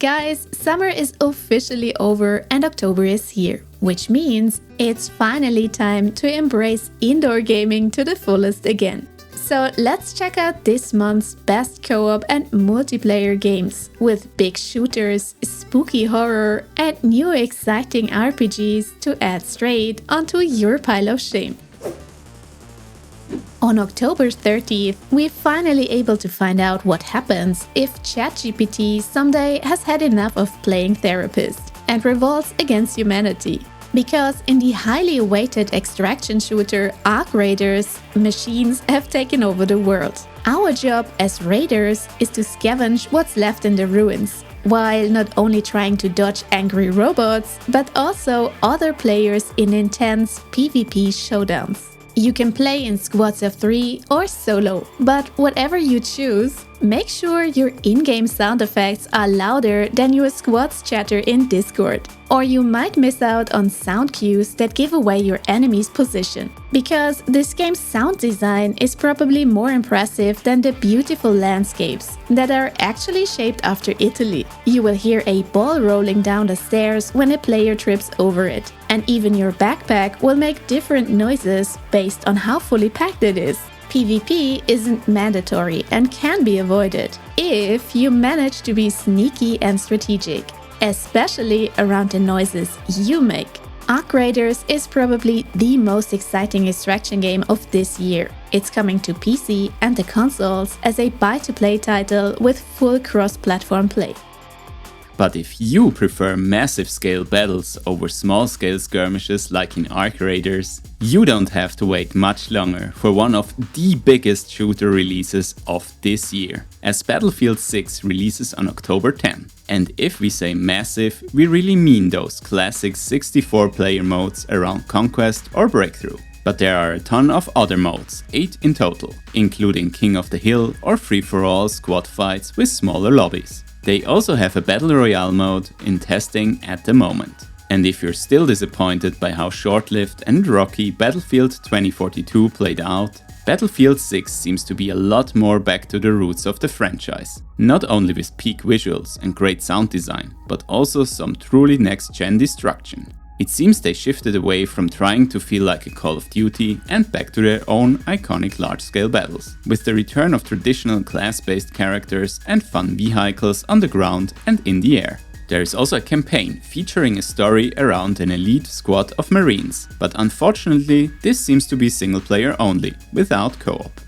Guys, summer is officially over and October is here, which means it's finally time to embrace indoor gaming to the fullest again. So let's check out this month's best co-op and multiplayer games with big shooters, spooky horror, and new exciting RPGs to add straight onto your pile of shame. On October 30th, we're finally able to find out what happens if ChatGPT someday has had enough of playing therapist and revolts against humanity. Because in the highly awaited extraction shooter Ark Raiders, machines have taken over the world. Our job as raiders is to scavenge what's left in the ruins, while not only trying to dodge angry robots, but also other players in intense PvP showdowns. You can play in squads of 3 or solo, but whatever you choose, make sure your in-game sound effects are louder than your squad's chatter in Discord, or you might miss out on sound cues that give away your enemy's position. Because this game's sound design is probably more impressive than the beautiful landscapes that are actually shaped after Italy. You will hear a ball rolling down the stairs when a player trips over it, and even your backpack will make different noises based on how fully packed it is. PvP isn't mandatory and can be avoided if you manage to be sneaky and strategic, especially around the noises you make. Ark Raiders is probably the most exciting extraction game of this year. It's coming to PC and the consoles as a buy-to-play title with full cross-platform play. But if you prefer massive scale battles over small scale skirmishes like in Ark Raiders, you don't have to wait much longer for one of the biggest shooter releases of this year, as Battlefield 6 releases on October 10. And if we say massive, we really mean those classic 64-player modes around Conquest or Breakthrough. But there are a ton of other modes, 8 in total, including King of the Hill or free-for-all squad fights with smaller lobbies. They also have a Battle Royale mode in testing at the moment. And if you're still disappointed by how short-lived and rocky Battlefield 2042 played out, Battlefield 6 seems to be a lot more back to the roots of the franchise. Not only with peak visuals and great sound design, but also some truly next-gen destruction. It seems they shifted away from trying to feel like a Call of Duty and back to their own iconic large-scale battles, with the return of traditional class-based characters and fun vehicles on the ground and in the air. There is also a campaign featuring a story around an elite squad of Marines, but unfortunately this seems to be single-player only, without co-op.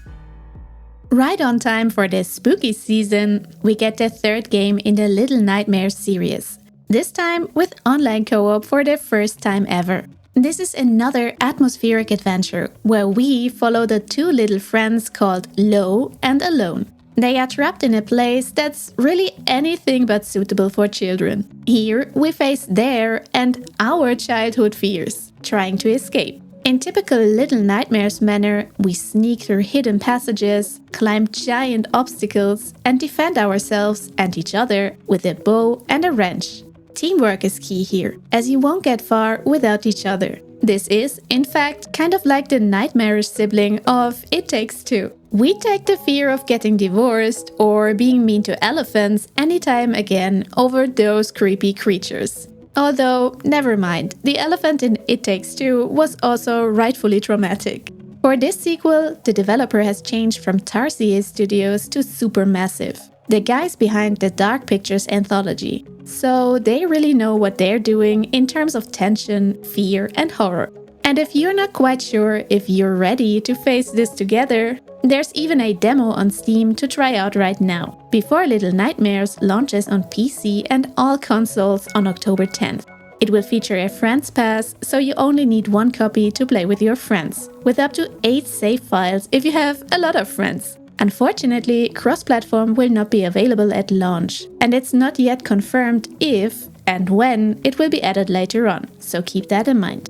Right on time for this spooky season, we get the third game in the Little Nightmares series. This time with online co-op for the first time ever. This is another atmospheric adventure where we follow the two little friends called Low and Alone. They are trapped in a place that's really anything but suitable for children. Here we face their and our childhood fears, trying to escape. In typical Little Nightmares manner, we sneak through hidden passages, climb giant obstacles, and defend ourselves and each other with a bow and a wrench. Teamwork is key here, as you won't get far without each other. This is, in fact, kind of like the nightmarish sibling of It Takes Two. We take the fear of getting divorced or being mean to elephants anytime again over those creepy creatures. Although, never mind, the elephant in It Takes Two was also rightfully traumatic. For this sequel, the developer has changed from Tarsier Studios to Supermassive, the guys behind the Dark Pictures anthology. So they really know what they're doing in terms of tension, fear, and horror. And if you're not quite sure if you're ready to face this together, there's even a demo on Steam to try out right now, before Little Nightmares launches on PC and all consoles on October 10th. It will feature a Friends Pass, so you only need one copy to play with your friends, with up to 8 save files if you have a lot of friends. Unfortunately, cross-platform will not be available at launch, and it's not yet confirmed if and when it will be added later on, so keep that in mind.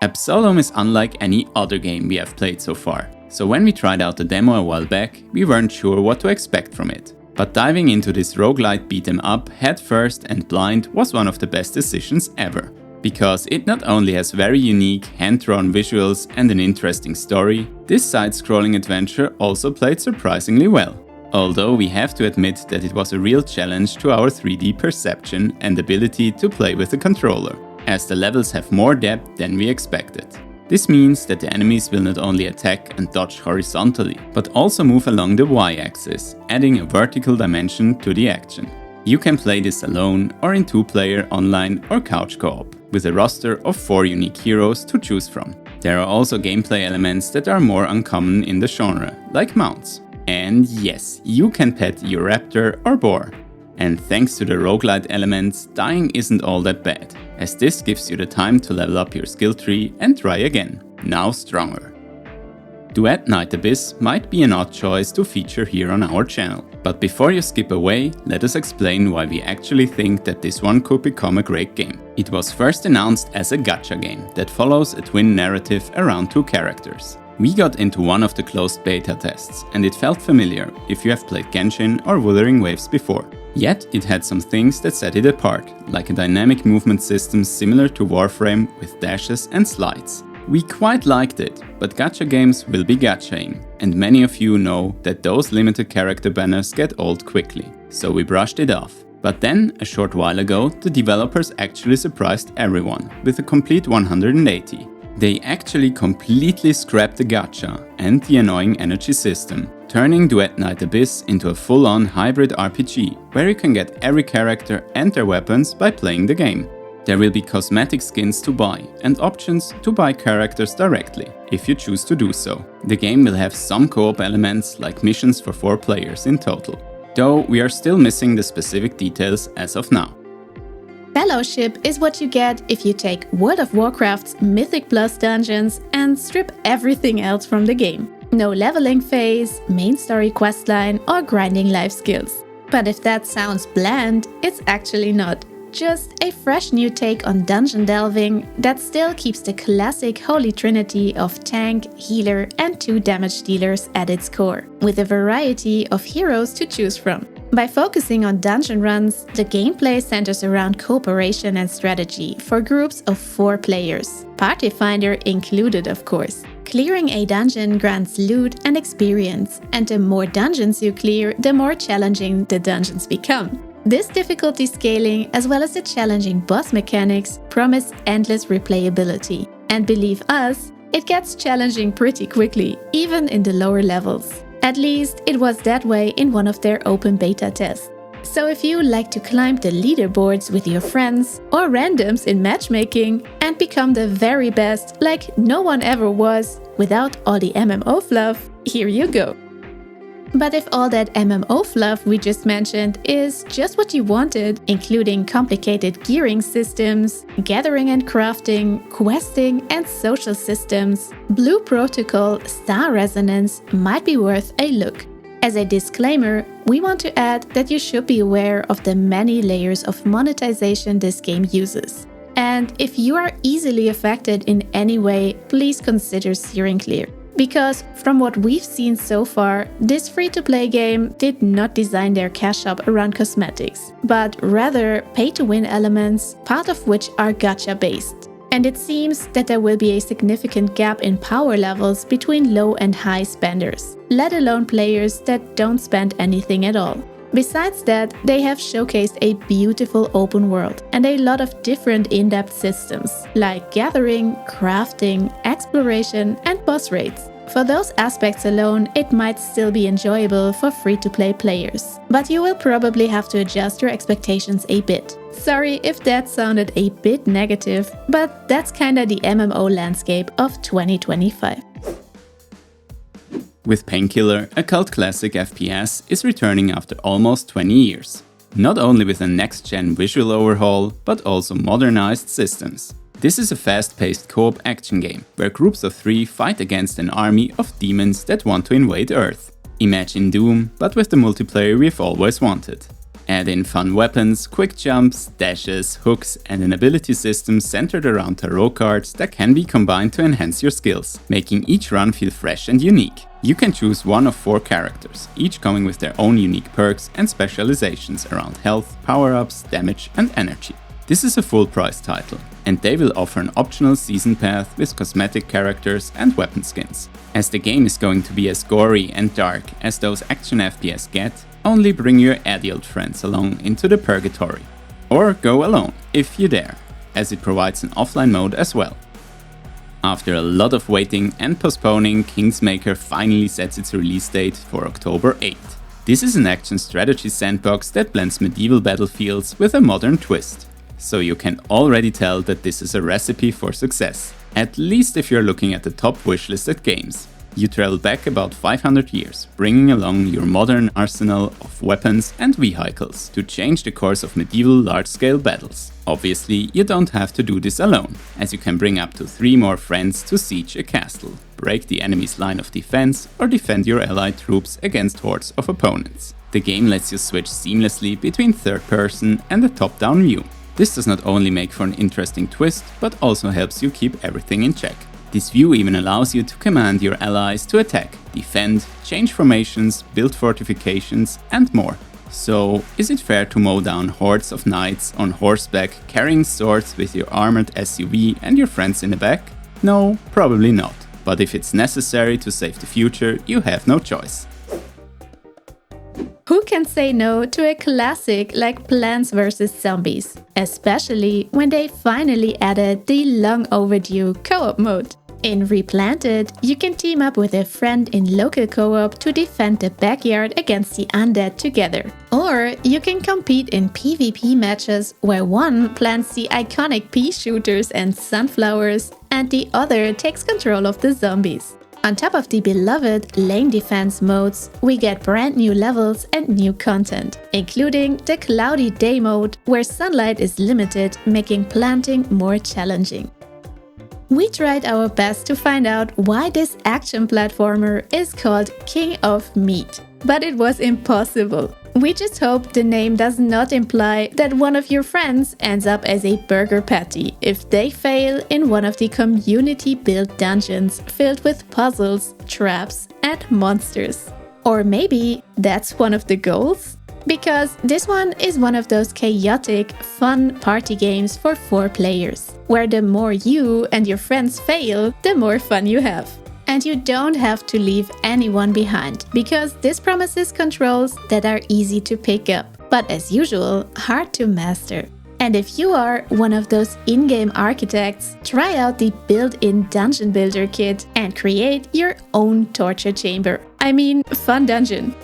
Absolum is unlike any other game we have played so far, so when we tried out the demo a while back, we weren't sure what to expect from it. But diving into this roguelite beat-em-up head first and blind was one of the best decisions ever. Because it not only has very unique, hand-drawn visuals and an interesting story, this side-scrolling adventure also played surprisingly well. Although we have to admit that it was a real challenge to our 3D perception and ability to play with the controller, as the levels have more depth than we expected. This means that the enemies will not only attack and dodge horizontally, but also move along the Y-axis, adding a vertical dimension to the action. You can play this alone or in 2-player online or couch co-op, with a roster of 4 unique heroes to choose from. There are also gameplay elements that are more uncommon in the genre, like mounts. And yes, you can pet your raptor or boar. And thanks to the roguelite elements, dying isn't all that bad, as this gives you the time to level up your skill tree and try again, now stronger. Duet Night Abyss might be an odd choice to feature here on our channel, but before you skip away, let us explain why we actually think that this one could become a great game. It was first announced as a gacha game that follows a twin narrative around 2 characters. We got into one of the closed beta tests, and it felt familiar if you have played Genshin or Wuthering Waves before. Yet it had some things that set it apart, like a dynamic movement system similar to Warframe with dashes and slides. We quite liked it, but gacha games will be gachaing, and many of you know that those limited character banners get old quickly, so we brushed it off. But then, a short while ago, the developers actually surprised everyone with a complete 180. They actually completely scrapped the gacha and the annoying energy system, turning Duet Night Abyss into a full-on hybrid RPG, where you can get every character and their weapons by playing the game. There will be cosmetic skins to buy and options to buy characters directly, if you choose to do so. The game will have some co-op elements like missions for 4 players in total, though we are still missing the specific details as of now. Fellowship is what you get if you take World of Warcraft's Mythic Plus dungeons and strip everything else from the game. No leveling phase, main story questline, or grinding life skills. But if that sounds bland, it's actually not. Just a fresh new take on dungeon delving that still keeps the classic holy trinity of tank, healer, and 2 damage dealers at its core, with a variety of heroes to choose from. By focusing on dungeon runs, the gameplay centers around cooperation and strategy for groups of 4 players, Party Finder included of course. Clearing a dungeon grants loot and experience, and the more dungeons you clear, the more challenging the dungeons become. This difficulty scaling, as well as the challenging boss mechanics, promise endless replayability. And believe us, it gets challenging pretty quickly, even in the lower levels. At least it was that way in one of their open beta tests. So if you like to climb the leaderboards with your friends or randoms in matchmaking and become the very best like no one ever was without all the MMO fluff, here you go. But if all that MMO fluff we just mentioned is just what you wanted, including complicated gearing systems, gathering and crafting, questing, and social systems, Blue Protocol Star Resonance might be worth a look. As a disclaimer, we want to add that you should be aware of the many layers of monetization this game uses. And if you are easily affected in any way, please consider steering clear. Because from what we've seen so far, this free-to-play game did not design their cash shop around cosmetics, but rather pay-to-win elements, part of which are gacha-based. And it seems that there will be a significant gap in power levels between low and high spenders, let alone players that don't spend anything at all. Besides that, they have showcased a beautiful open world and a lot of different in-depth systems, like gathering, crafting, exploration, and boss raids. For those aspects alone, it might still be enjoyable for free-to-play players, but you will probably have to adjust your expectations a bit. Sorry if that sounded a bit negative, but that's kinda the MMO landscape of 2025. With Painkiller, a cult classic FPS is returning after almost 20 years. Not only with a next-gen visual overhaul, but also modernized systems. This is a fast-paced co-op action game, where groups of 3 fight against an army of demons that want to invade Earth. Imagine Doom, but with the multiplayer we've always wanted. Add in fun weapons, quick jumps, dashes, hooks, and an ability system centered around tarot cards that can be combined to enhance your skills, making each run feel fresh and unique. You can choose one of 4 characters, each coming with their own unique perks and specializations around health, power-ups, damage, and energy. This is a full-price title, and they will offer an optional season pass with cosmetic characters and weapon skins. As the game is going to be as gory and dark as those action FPS get, only bring your adult friends along into the purgatory. Or go alone, if you dare, as it provides an offline mode as well. After a lot of waiting and postponing, Kingmakers finally sets its release date for October 8th. This is an action strategy sandbox that blends medieval battlefields with a modern twist. So you can already tell that this is a recipe for success, at least if you're looking at the top wishlisted games. You travel back about 500 years, bringing along your modern arsenal of weapons and vehicles to change the course of medieval large-scale battles. Obviously, you don't have to do this alone, as you can bring up to 3 more friends to siege a castle, break the enemy's line of defense, or defend your allied troops against hordes of opponents. The game lets you switch seamlessly between third person and a top-down view. This does not only make for an interesting twist, but also helps you keep everything in check. This view even allows you to command your allies to attack, defend, change formations, build fortifications, and more. So, is it fair to mow down hordes of knights on horseback carrying swords with your armored SUV and your friends in the back? No, probably not. But if it's necessary to save the future, you have no choice. Who can say no to a classic like Plants vs. Zombies? Especially when they finally added the long overdue co-op mode. In Replanted, you can team up with a friend in local co-op to defend the backyard against the undead together. Or you can compete in PvP matches where one plants the iconic pea shooters and sunflowers and the other takes control of the zombies. On top of the beloved lane defense modes, we get brand new levels and new content, including the cloudy day mode where sunlight is limited, making planting more challenging. We tried our best to find out why this action platformer is called King of Meat, but it was impossible. We just hope the name does not imply that one of your friends ends up as a burger patty if they fail in one of the community-built dungeons filled with puzzles, traps, and monsters. Or maybe that's one of the goals? Because this one is one of those chaotic, fun party games for 4 players, where the more you and your friends fail, the more fun you have. And you don't have to leave anyone behind, because this promises controls that are easy to pick up, but as usual, hard to master. And if you are one of those in-game architects, try out the built-in Dungeon Builder kit and create your own torture chamber. I mean, fun dungeon.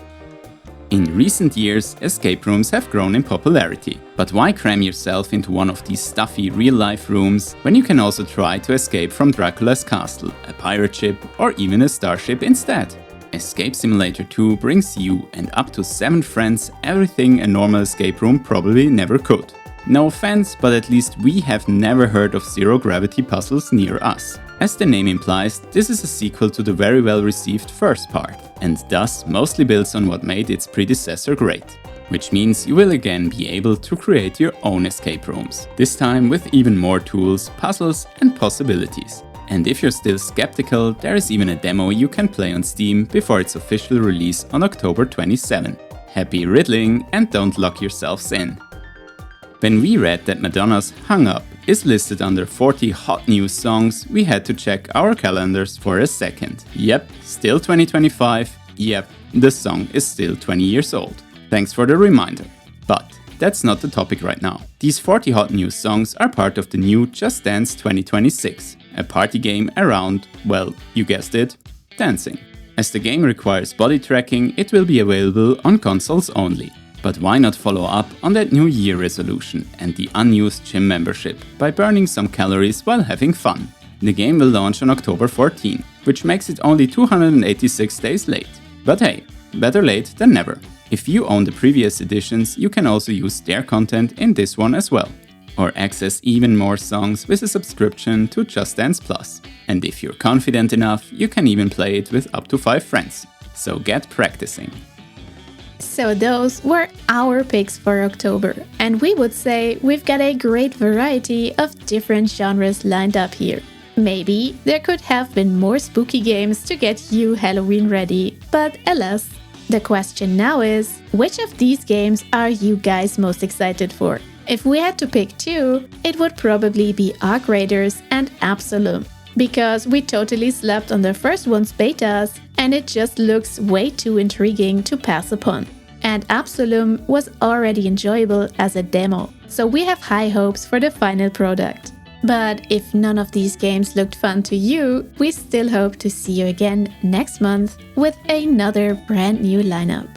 In recent years, escape rooms have grown in popularity. But why cram yourself into one of these stuffy real-life rooms when you can also try to escape from Dracula's castle, a pirate ship, or even a starship instead? Escape Simulator 2 brings you and up to 7 friends everything a normal escape room probably never could. No offense, but at least we have never heard of zero-gravity puzzles near us. As the name implies, this is a sequel to the very well-received first part, and thus mostly builds on what made its predecessor great. Which means you will again be able to create your own escape rooms, this time with even more tools, puzzles, and possibilities. And if you're still skeptical, there is even a demo you can play on Steam before its official release on October 27. Happy riddling and don't lock yourselves in. When we read that Madonna's Hung Up is listed under 40 hot new songs, we had to check our calendars for a second. Yep, still 2025. Yep, the song is still 20 years old. Thanks for the reminder. But that's not the topic right now. These 40 hot new songs are part of the new Just Dance 2026, a party game around, well, you guessed it, dancing. As the game requires body tracking, it will be available on consoles only. But why not follow up on that New Year resolution and the unused gym membership by burning some calories while having fun? The game will launch on October 14, which makes it only 286 days late. But hey, better late than never. If you own the previous editions, you can also use their content in this one as well. Or access even more songs with a subscription to Just Dance Plus. And if you're confident enough, you can even play it with up to 5 friends. So get practicing. So those were our picks for October, and we would say we've got a great variety of different genres lined up here. Maybe there could have been more spooky games to get you Halloween ready, but alas. The question now is, which of these games are you guys most excited for? If we had to pick two, it would probably be Arc Raiders and Absolum, because we totally slept on the first one's betas and it just looks way too intriguing to pass upon. And Absolum was already enjoyable as a demo, so we have high hopes for the final product. But if none of these games looked fun to you, we still hope to see you again next month with another brand new lineup.